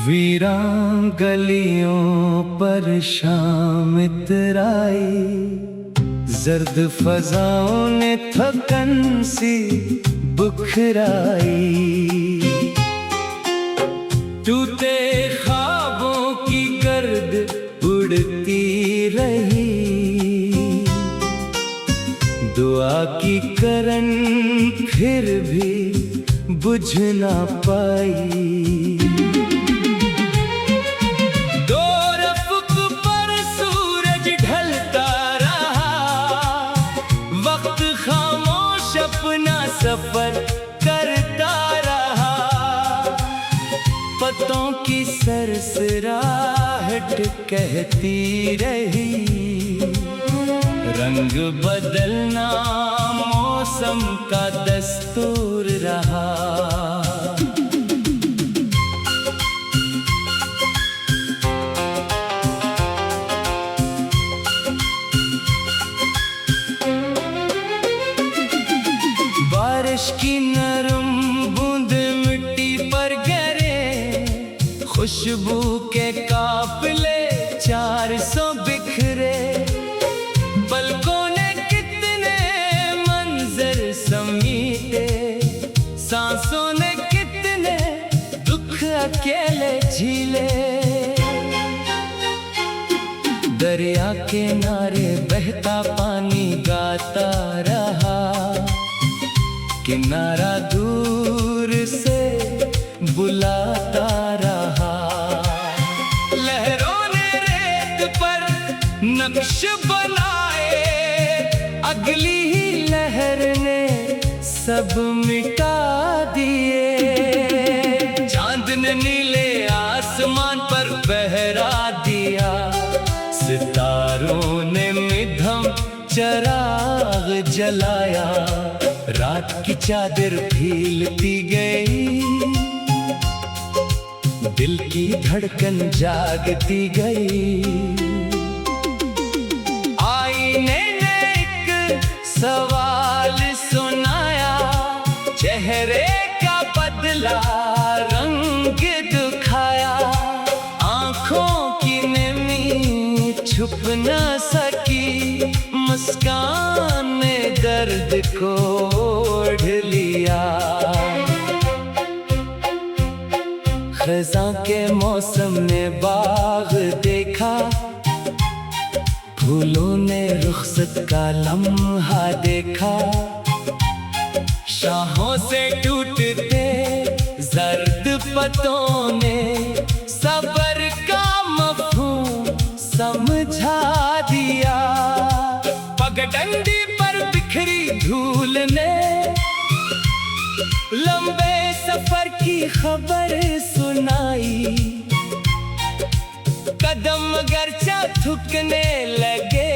वीरान गलियों पर शाम इतराई, जर्द फजाओं ने थकन सी बुखराई। टूटे ख्वाबों की गर्द उड़ती रही, दुआ की करन फिर भी बुझ ना पाई। सफर करता रहा, पत्तों की सरसराहट कहती रही, रंग बदलना मौसम का दस्तूर रहा। बारिश की नरम बूंद मिट्टी पर गिरे, खुशबू के काफिले 400 बिखरे। पलकों ने कितने मंजर समीटे, सांसों ने कितने दुख अकेले झीले। दरिया के किनारे बहता पानी गाता रहा, किनारा दूर से बुलाता रहा। लहरों ने रेत पर नक्श बनाए, अगली ही लहर ने सब मिटा दिए। चांद ने नीले आसमान पर पहरा दिया, सितारों ने मिधम चराग जलाया। रात की चादर फैलती गई, दिल की धड़कन जागती गई। आईने ने एक सवाल सुनाया, चेहरे का बदला रंग दिखाया। आंखों की नमी छुप न सकी, मुस्कान ने दर्द को ओढ़ लिया। खज़ां के मौसम ने बाग देखा, फूलों ने रुखसत का लम्हा देखा। शाहों से टूटते जर्द पत्तों ने सब्र का मफ़हूम समझा दिया। पगडंडी पर बिखरी धूल ने लंबे सफर की खबर सुनाई। कदम अगरचा थकने लगे,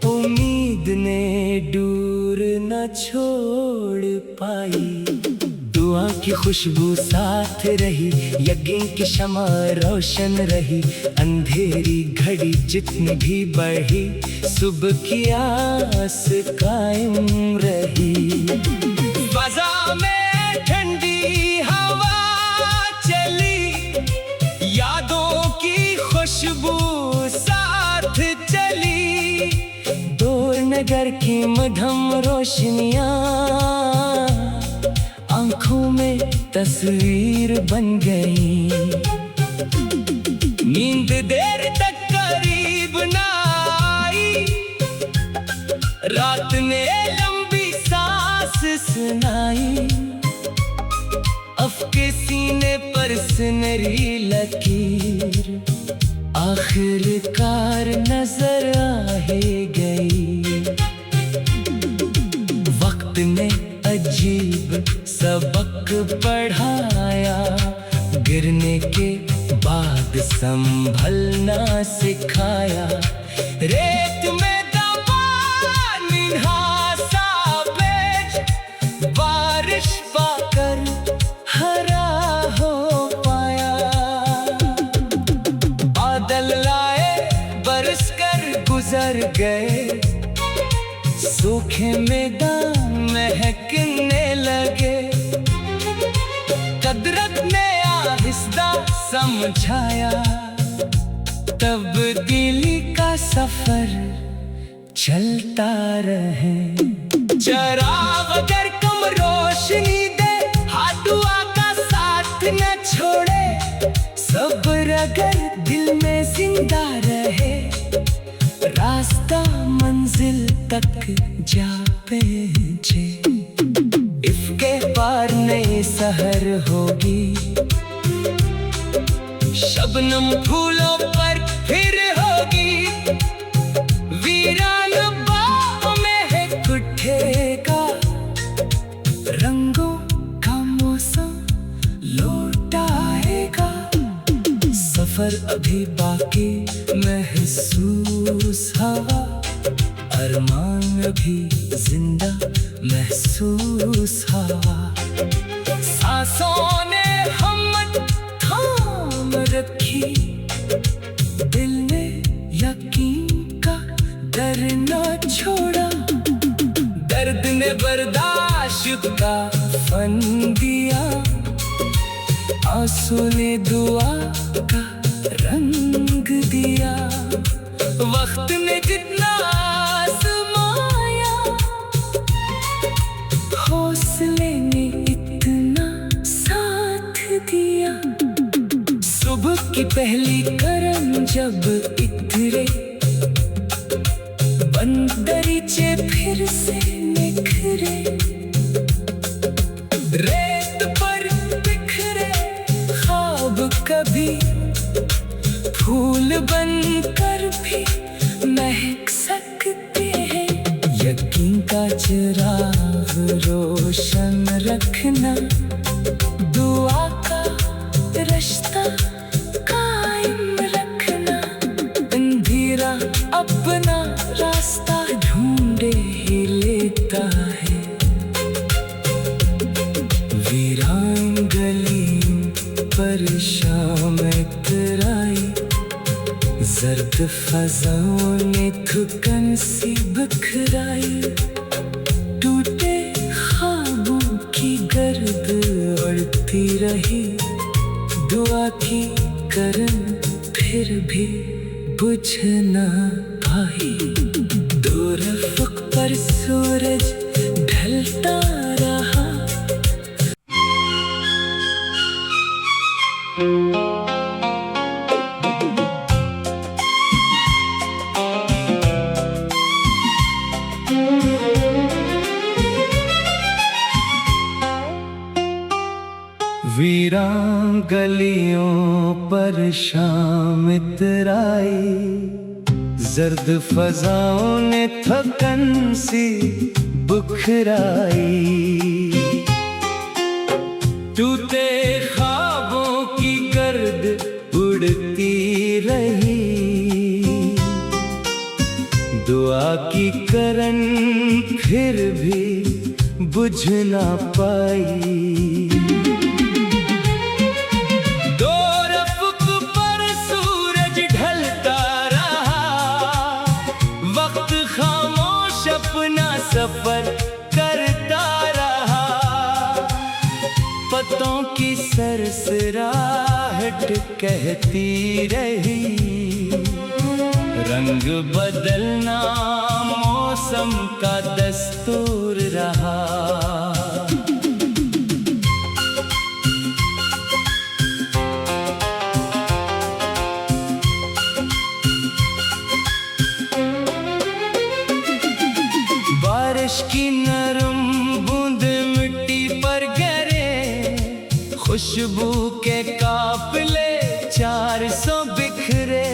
उम्मीद ने दूर न छोड़ पाई। दुआ की खुशबू साथ रही, यकीन की शमा रोशन रही। अंधेरी घड़ी जितनी भी बढ़ी, सुबह की आस कायम रही। फ़ज़ा में ठंडी हवा चली, यादों की खुशबू साथ चली। दूर नगर की मधम रोशनियाँ आँखों में तस्वीर बन गई। नींद देर तक करीब ना आई, रात ने लंबी सांस सुनाई। अफ़के सीने पर सुनहरी लकीर आखिरकार नजर आ ही गई। वक्त ने अजीब सबक पढ़ाया, गिरने के बाद संभलना सिखाया। रेत में दबा निहासा पेच, बारिश पाकर हरा हो पाया। गुजर गए, सूखे मैदान महकने लगे। कुदरत ने आहिस्ता समझाया, तब्दीली का सफर चलता रहे। चराग अगर कम रोशनी दे, हाथ दुआ का साथ न छोड़े। सब्र अगर दिल में जिंदा रहे, रास्ता मंजिल तक जा पहुंचे। इसके पार नई सहर होगी, शबनम फूलों पर फिर होगी। वीरान बाहों में है उठेगा, रंगों का मौसम लौट आएगा। सफर अभी बाकी महसूस हवा, अरमान अभी जिंदा महसूस हवा। सांसों ने हिम्मत थाम रखी, दिल ने यकीन का डर न छोड़ा। दर्द ने बर्दाश्त का फन दिया, आंसू ने दुआ का रंग दिया। वक्त ने जितना आजमाया, हौसले ने इतना साथ दिया। सुबह की पहली किरण जब इतरे, बंद दरीचे फिर से निखरे। रेत पर बिखरे ख्वाब कभी फूल बनकर भी महक सकते हैं। यकीन का चिराग रोशन रखना, दुआ का रिश्ता कायम रखना। अंधेरा अपना रास्ता ढूंढे ही लेता है, वीरान गली पर शाम इतराई। जर्द फज़ाओं ने थकन सी बिखराई, टूटे ख्वाबों की गर्द उड़ती रही। दुआ की करन फिर भी बुझ न पाई। दूर अफ़क़ पर सूरज ढलता रहा। वीरान गलियों पर शाम इतराई, जर्द फज़ाओं ने थकन सी बुखराई। टूटे ख्वाबों की गर्द उड़ती रही, दुआ की करन फिर भी बुझ ना पाई। सफर करता रहा, पत्तों की सरसराहट कहती रही। रंग बदलना मौसम का दस्तूर रहा। बारिश की नरम बूंद मिट्टी पर गिरे, खुशबू के काफिले 400 बिखरे।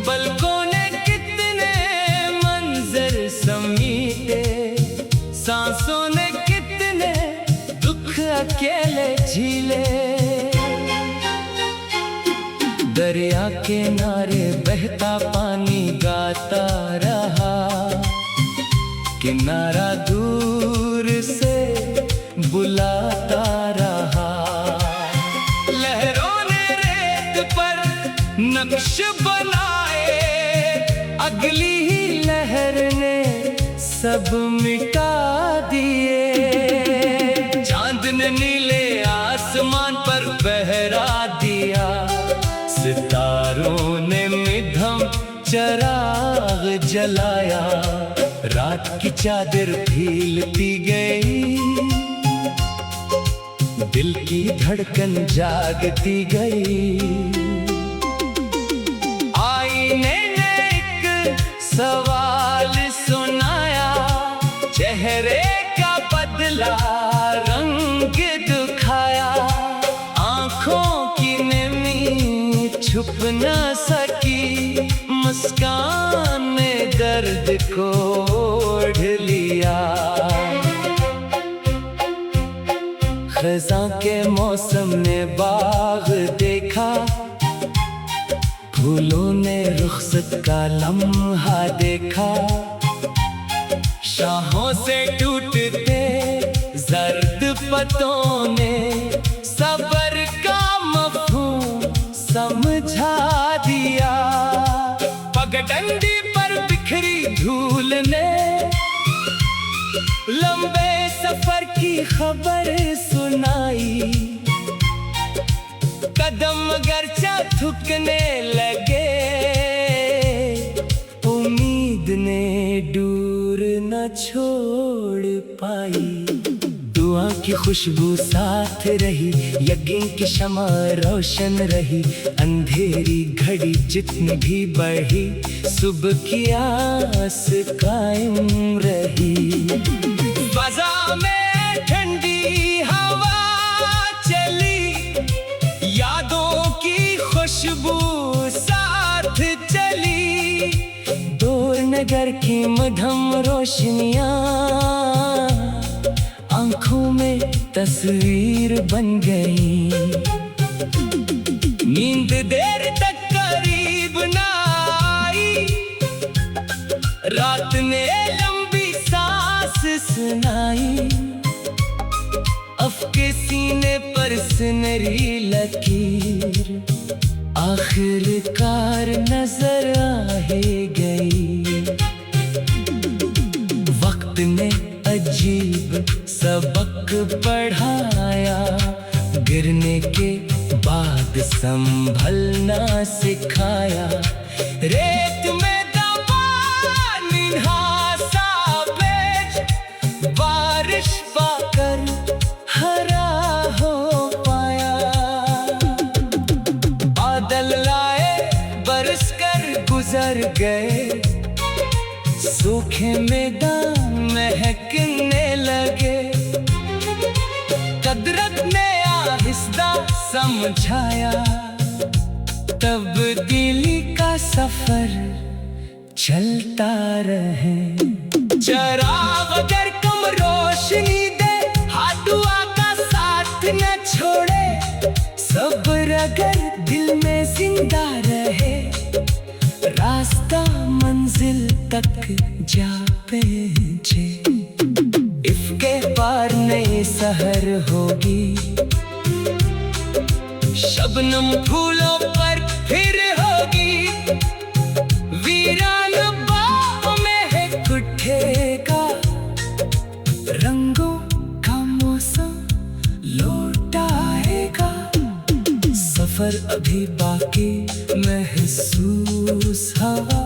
पलकों ने कितने मंजर समीटे, सांसों ने कितने दुख अकेले झीले। दरिया के किनारे बहता पानी गाता रहा, किनारा दूर से बुलाता रहा। लहरों ने रेत पर नक्श बनाए, अगले आसमान पर पहरा दिया, सितारों ने मिधम चराग जलाया। रात की चादर फीलती गई, दिल की धड़कन जागती गई। आईने ने एक सवाल सुनाया, चेहरे का बदला रंग दिखाया। आंखों की नमी छुप न सकी, मुस्कान ने दर्द को ओढ़ लिया। खज़ां के मौसम ने बाग देखा, फूलों ने रुखसत का लम्हा देखा। शाहों से टूटते जर्द पत्तों ने सब्र का मफ़हूम समझा दिया। पगडंडी पर बिखरी धूल ने लंबे सफर की खबर सुनाई। कदम अगरचे थकने लगे, उम्मीद ने दूर न छोड़ पाई। दुआ की खुशबू साथ रही, यकीन की शमा रोशन रही। अंधेरी घड़ी जितनी भी बढ़ी, सुबह की आस कायम रही। फ़ज़ा में ठंडी हवा चली, यादों की खुशबू साथ चली। दूर नगर की मधम रोशनियां आंखों में तस्वीर बन गई। नींद देर तक करीब ना आई, रात ने लंबी सांस सुनाई। अफ़के सीने पर सुनहरी लकीर आखिरकार नजर आ ही गई। वक्त ने अजीब सबक पढ़ाया, गिरने के बाद संभलना सिखाया। रेत में दबा निन्हासा पेच, बारिश पाकर हरा हो पाया। बादल लाए बरस कर गुजर गए, सूखे मैदान महकने लगे। कुदरत ने आहिस्ता समझाया, तब्दीली का सफर चलता रहे। चराग अगर कम रोशनी दे, हाथ दुआ का साथ न छोड़े। सब्र अगर दिल में जिंदा रहे, रास्ता मंजिल तक जा पहुंचे। इसके पार नई सहर होगी, शबनम फूलों पर फिर होगी। वीरान बाहों में है उठेगा, रंगों का मौसम लौट आएगा। सफर अभी बाकी महसूस हवा,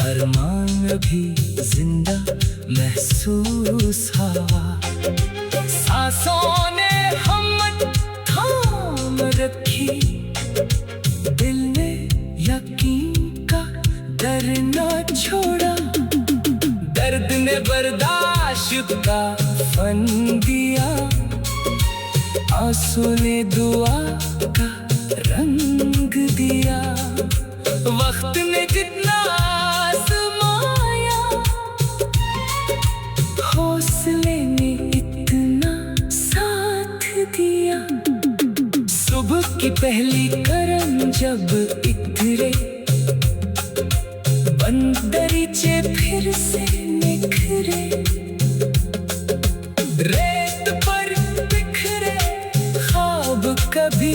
अरमान अभी जिंदा महसूस हवा। सांसों ने हिम्मत थाम रखी, दिल ने यकीन का डर न छोड़ा। दर्द ने बर्दाश्त का फन दिया, आंसू ने दुआ का रंग दिया। वक्त ने जितना आज़माया, हौसले ने इतना साथ दिया। सुबह की पहली करन जब इतरे, बंद दरीचे फिर से निखरे। रेत पर बिखरे ख्वाब कभी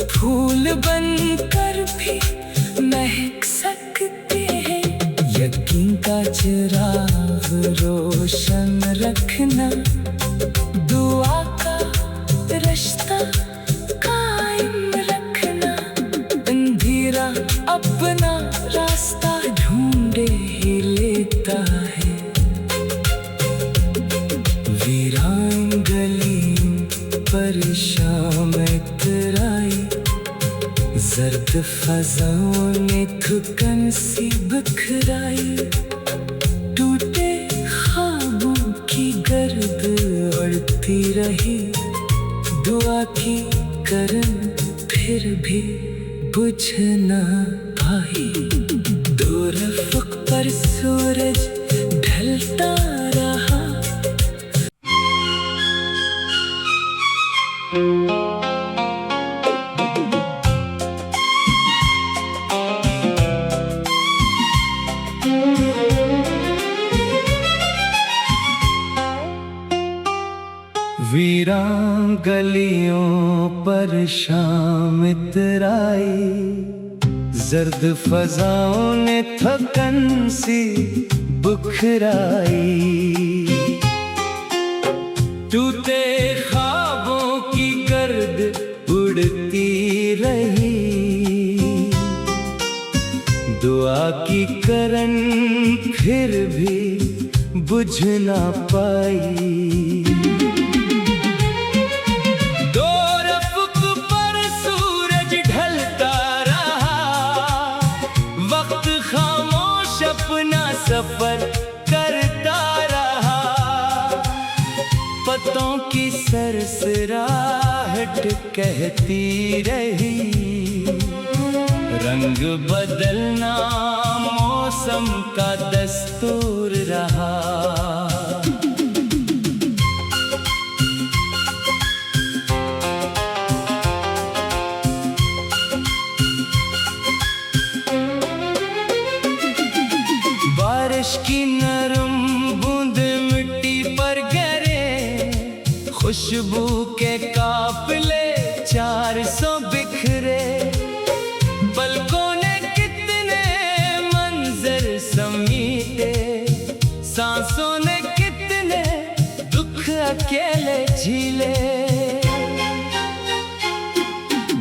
फूल बनकर भी महक सकते हैं। यकीन का चिराग रोशन रखना, दुआ का रिश्ता कायम रखना, अंधेरा अपना रास्ता ढूंढे ही लेता है। वीरान गलियों पर शाम इतराई, जर्द फजाओं ने थकन सी बिखराई। टूटे ख्वाबों की गर्द उड़ती रही, दुआ की करन फिर भी बुझ न पाई। दूर अफ़क़ पर सूरज ढलता रहा। वीरान गलियों पर शाम इतराई, जर्द फजाओं ने थकन सी बुखराई। टूटे ख्वाबों की गर्द उड़ती रही, दुआ की करन फिर भी बुझ ना पाई। अपना सफर करता रहा, पत्तों की सरसराहट कहती रही। रंग बदलना मौसम का दस्तूर रहा। बारिश की नरम बूंद मिट्टी पर गिरे, खुशबू के काफिले 400 बिखरे। पलकों ने कितने मंजर समीटे, सांसों ने कितने दुख अकेले झीले।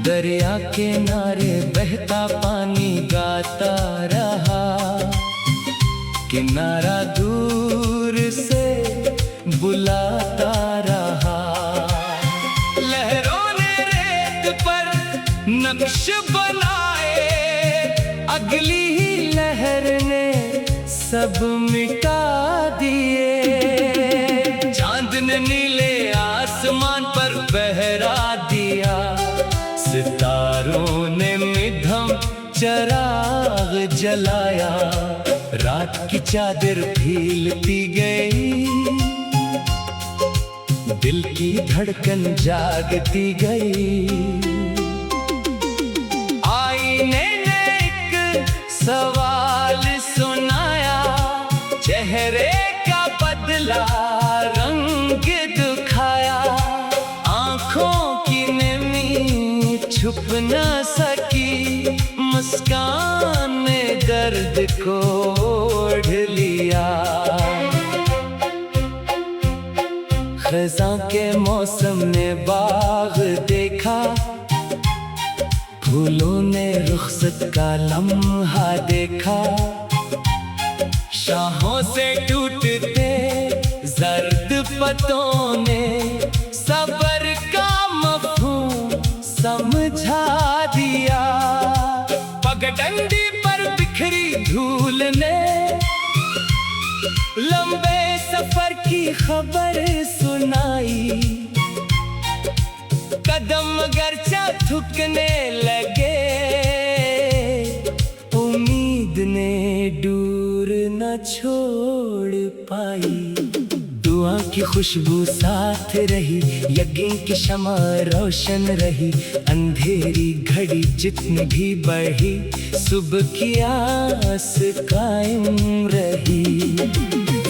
दरिया के किनारे बहता पानी गाता रहा, किनारा दूर से बुलाता रहा। लहरों ने रेत पर नक्श बनाए, अगली ही लहर ने सब मिटा दिए। चांद ने नीले आसमान पर पहरा दिया, सितारों ने मध्यम चिराग जलाया। रात की चादर फैलती गई, दिल की धड़कन जागती गई। आईने ने एक सवाल सुनाया, चेहरे का बदला रंग दिखाया। आंखों की नमी छुप न सकी, मुस्कान ने दर्द को ओढ़ लिया। खज़ां के मौसम ने बाग देखा, फूलों ने रुखसत का लम्हा देखा। शाहों से टूटते जर्द पत्तों ने सब्र का मफ़हूम समझा दिया। पगडंडी पर बिखरी धूल ने लंबे सफर की खबर सुनाई। कदम अगरचे थकने लगे, उम्मीद ने दूर न छोड़ पाई। दुआ की खुशबू साथ रही, यकीन की शमा रोशन रही। अंधेरी घड़ी जितनी भी बढ़ी, सुबह की आस कायम रही।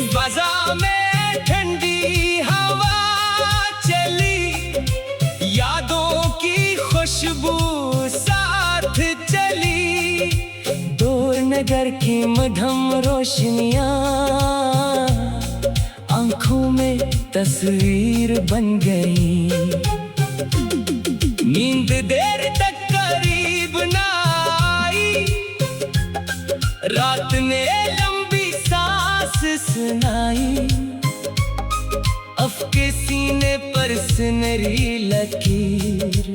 फ़ज़ा में ठंडी हवा चली, यादों की खुशबू साथ चली। दूर नगर की मध्यम रोशनियाँ आंखों में तस्वीर बन गई। नींद देर तक करीब ना आई, रात ने लंबी सांस सुनाई। अफके सीने पर सुनहरी लकीर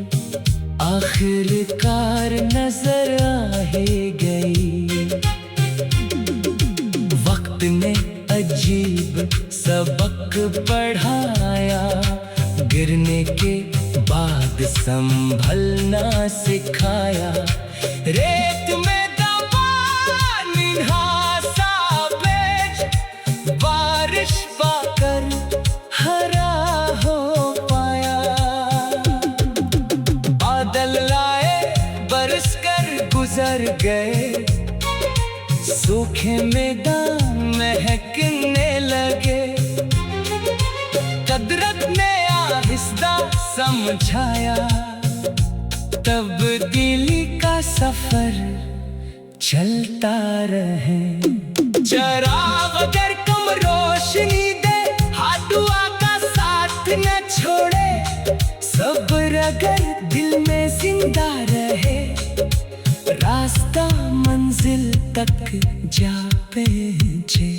आखिरकार नजर आ ही गई। वक्त ने अजीब सबक पढ़ाया, गिरने के बाद संभलना सिखाया। रेत में दबा निहासा पेच, बारिश पाकर हरा हो पाया। बादल लाए बरस कर गुजर गए, सूखे मैदान महकने लगे। कुदरत ने आहिस्ता समझाया, तब्दीली का सफर चलता रहे। चराग अगर कम रोशनी दे, हाथ दुआ का साथ न छोड़े। सब्र अगर दिल में जिंदा रहे, रास्ता मंजिल तक जा पहुंचे।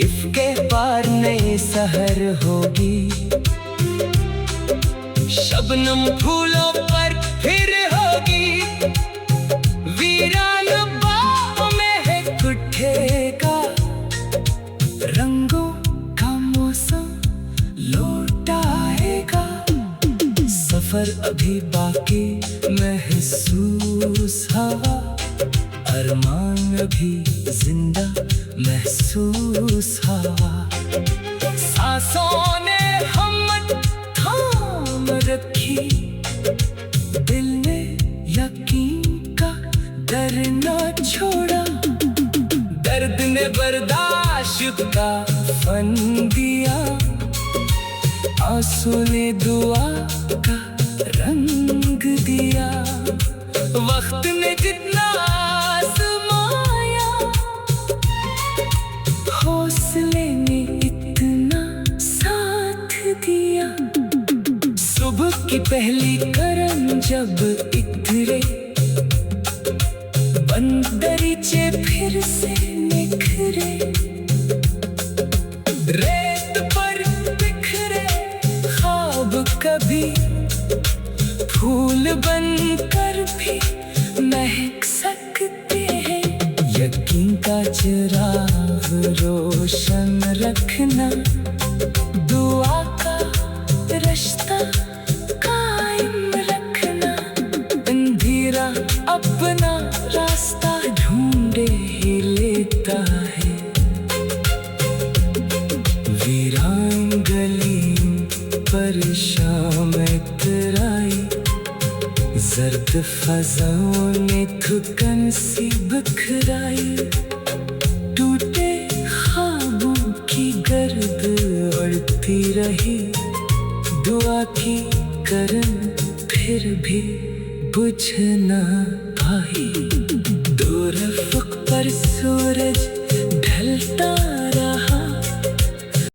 इसके पार नई शहर होगी, शबनम फूलों पर फिर होगी। वीरान बाहों में है उठेगा, रंगों का मौसम लौट आएगा। सफर अभी बाकी महसूस हवा, अरमान अभी जिंदा महसूस हवा। सांसों ने हिम्मत थाम रखी, दिल ने यकीन का डर न छोड़ा। दर्द ने बर्दाश्त का फन दिया, आंसू ने दुआ का रंग दिया। वक्त ने जितना आजमाया, हौसले ने इतना साथ दिया। सुबह की पहली किरण जब इतरे, बंद दरीचे फिर से निखरे। रेत पर बिखरे ख्वाब कभी फूल बनकर भी महक सकते हैं। यकीन का चिराग रोशन रखना, दुआ का रिश्ता कायम रखना। अंधेरा अपना रास्ता ढूंढे ही लेता है, वीरान गली पर शाम इतराई। जर्द फज़ाओं ने थकन सी बिखराई, टूटे ख्वाबों की गर्द उड़ती रही। दुआ की करन फिर भी बुझ न पाई। दूर अफ़क़ पर सूरज ढलता